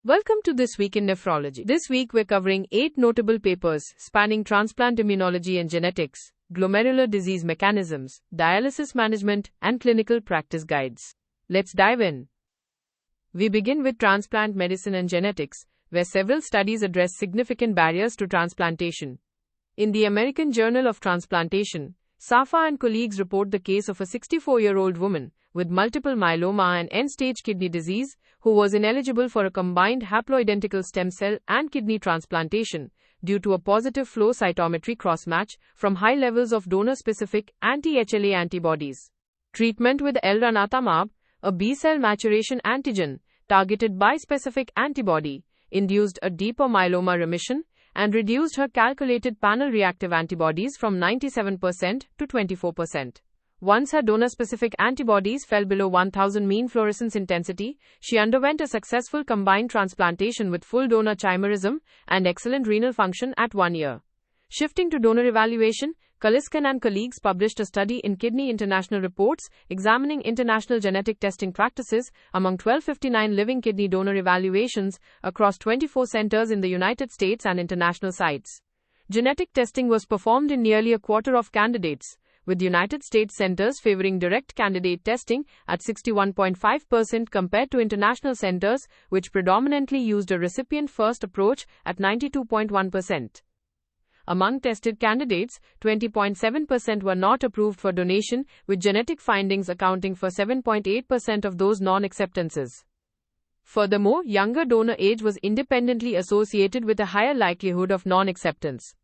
Welcome to This Week in Nephrology. This week we're covering 8 notable papers spanning transplant immunology and genetics, glomerular disease mechanisms, dialysis management, and clinical practice guides. Let's dive in. We begin with transplant medicine and genetics, where several studies address significant barriers to transplantation. In the American Journal of Transplantation, Safa and colleagues report the case of a 64-year-old woman with multiple myeloma and end-stage kidney disease, who was ineligible for a combined haploidentical stem cell and kidney transplantation due to a positive flow cytometry cross-match from high levels of donor-specific anti-HLA antibodies. Treatment with elranatamab, a B-cell maturation antigen targeted bispecific antibody, induced a deeper myeloma remission and reduced her calculated panel reactive antibodies from 97% to 24%. Once her donor-specific antibodies fell below 1000 mean fluorescence intensity, she underwent a successful combined transplantation with full donor chimerism and excellent renal function at 1 year. Shifting to donor evaluation, Kaliskan and colleagues published a study in Kidney International Reports examining international genetic testing practices among 1259 living kidney donor evaluations across 24 centers in the United States and international sites. Genetic testing was performed in nearly a quarter of candidates, with United States centers favoring direct candidate testing at 61.5% compared to international centers, which predominantly used a recipient-first approach at 92.1%. Among tested candidates, 20.7% were not approved for donation, with genetic findings accounting for 7.8% of those non-acceptances. Furthermore, younger donor age was independently associated with a higher likelihood of non-acceptance.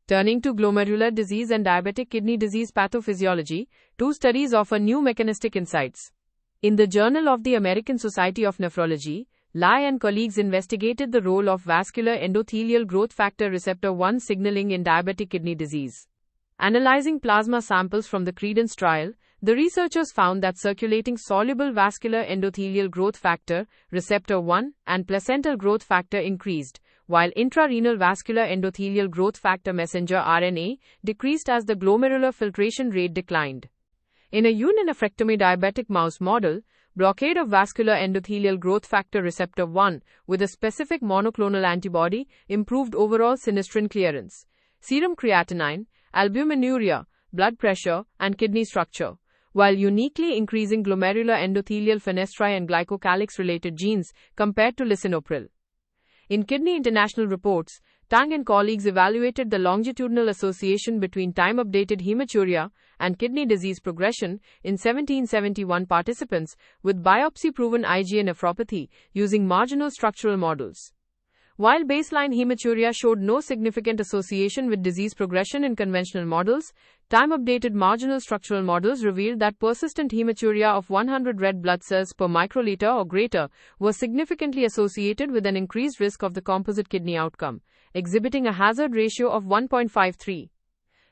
Turning to glomerular disease and diabetic kidney disease pathophysiology, 2 studies offer new mechanistic insights. In the Journal of the American Society of Nephrology, Lai and colleagues investigated the role of vascular endothelial growth factor receptor 1 signaling in diabetic kidney disease. Analyzing plasma samples from the Credence trial, the researchers found that circulating soluble vascular endothelial growth factor receptor 1 and placental growth factor increased, while intrarenal vascular endothelial growth factor messenger RNA decreased as the glomerular filtration rate declined. In a uninephrectomy diabetic mouse model, blockade of vascular endothelial growth factor receptor 1 with a specific monoclonal antibody improved overall sinisterine clearance, serum creatinine, albuminuria, blood pressure, and kidney structure, while uniquely increasing glomerular endothelial fenestrae and glycocalyx-related genes compared to lisinopril. In Kidney International Reports, Tang and colleagues evaluated the longitudinal association between time-updated hematuria and kidney disease progression in 1771 participants with biopsy-proven IgA nephropathy using marginal structural models. While baseline hematuria showed no significant association with disease progression in conventional models, time-updated marginal structural models revealed that persistent hematuria of 100 red blood cells per microliter or greater was significantly associated with an increased risk of the composite kidney outcome, exhibiting a hazard ratio of 1.53.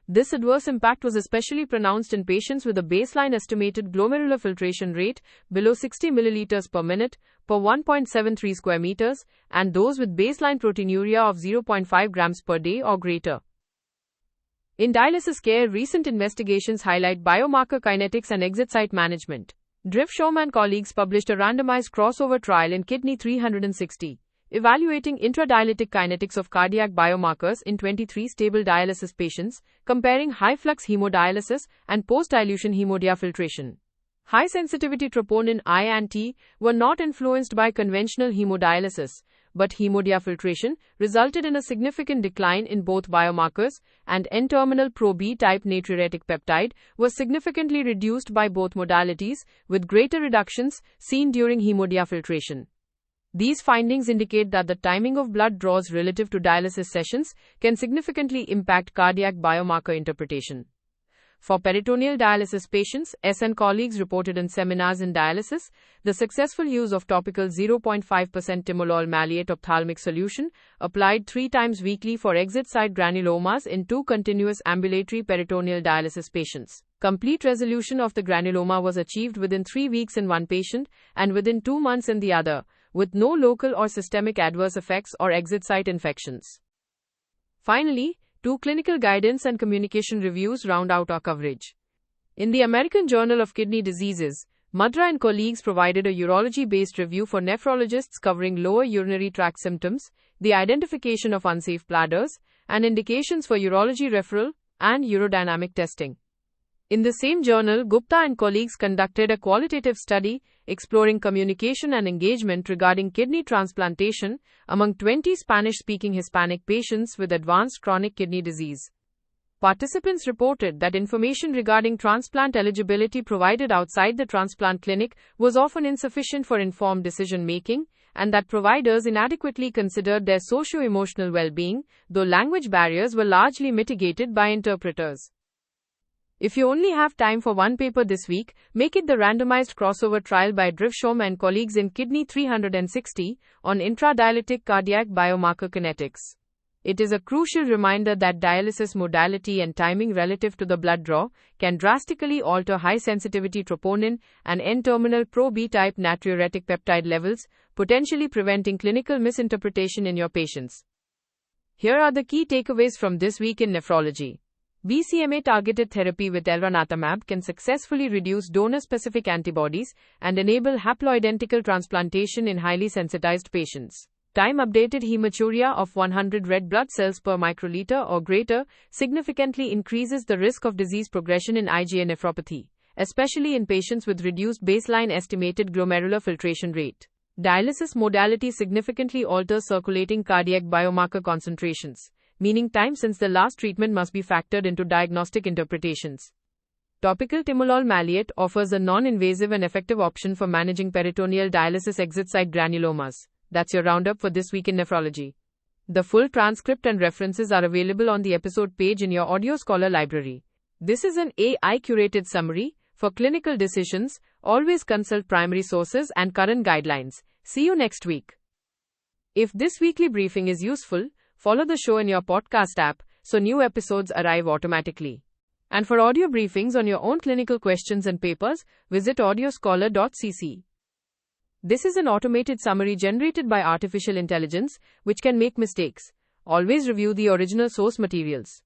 This adverse impact was especially pronounced in patients with a baseline estimated glomerular filtration rate below 60 milliliters per minute per 1.73 square meters and those with baseline proteinuria of 0.5 grams per day or greater. In dialysis care, recent investigations highlight biomarker kinetics and exit site management. Drifshom and colleagues published a randomized crossover trial in Kidney 360. Evaluating intradialytic kinetics of cardiac biomarkers in 23 stable dialysis patients, comparing high-flux hemodialysis and post-dilution hemodiafiltration. High-sensitivity troponin I and T were not influenced by conventional hemodialysis, but hemodiafiltration resulted in a significant decline in both biomarkers, and N-terminal pro-B type natriuretic peptide was significantly reduced by both modalities, with greater reductions seen during hemodiafiltration. These findings indicate that the timing of blood draws relative to dialysis sessions can significantly impact cardiac biomarker interpretation. For peritoneal dialysis patients, S and colleagues reported in Seminars in Dialysis, the successful use of topical 0.5% timolol maleate ophthalmic solution applied 3 times weekly for exit site granulomas in 2 continuous ambulatory peritoneal dialysis patients. Complete resolution of the granuloma was achieved within 3 weeks in one patient and within 2 months in the other, with no local or systemic adverse effects or exit site infections. Finally, 2 clinical guidance and communication reviews round out our coverage. In the American Journal of Kidney Diseases, Madra and colleagues provided a urology-based review for nephrologists covering lower urinary tract symptoms, the identification of unsafe bladders, and indications for urology referral and urodynamic testing. In the same journal, Gupta and colleagues conducted a qualitative study exploring communication and engagement regarding kidney transplantation among 20 Spanish-speaking Hispanic patients with advanced chronic kidney disease. Participants reported that information regarding transplant eligibility provided outside the transplant clinic was often insufficient for informed decision-making, and that providers inadequately considered their socio-emotional well-being, though language barriers were largely mitigated by interpreters. If you only have time for one paper this week, make it the randomized crossover trial by Drivshom and colleagues in Kidney 360 on intradialytic cardiac biomarker kinetics. It is a crucial reminder that dialysis modality and timing relative to the blood draw can drastically alter high-sensitivity troponin and N-terminal pro-B-type natriuretic peptide levels, potentially preventing clinical misinterpretation in your patients. Here are the key takeaways from This Week in Nephrology. BCMA-targeted therapy with elranatamab can successfully reduce donor-specific antibodies and enable haploidentical transplantation in highly sensitized patients. Time-updated hematuria of 100 red blood cells per microliter or greater significantly increases the risk of disease progression in IgA nephropathy, especially in patients with reduced baseline estimated glomerular filtration rate. Dialysis modality significantly alters circulating cardiac biomarker concentrations, meaning time since the last treatment must be factored into diagnostic interpretations. Topical timolol maleate offers a non-invasive and effective option for managing peritoneal dialysis exit site granulomas. That's your roundup for This Week in Nephrology. The full transcript and references are available on the episode page in your Audio Scholar library. This is an AI-curated summary. For clinical decisions, always consult primary sources and current guidelines. See you next week. If this weekly briefing is useful, follow the show in your podcast app so new episodes arrive automatically. And for audio briefings on your own clinical questions and papers, visit audioscholar.cc. This is an automated summary generated by artificial intelligence, which can make mistakes. Always review the original source materials.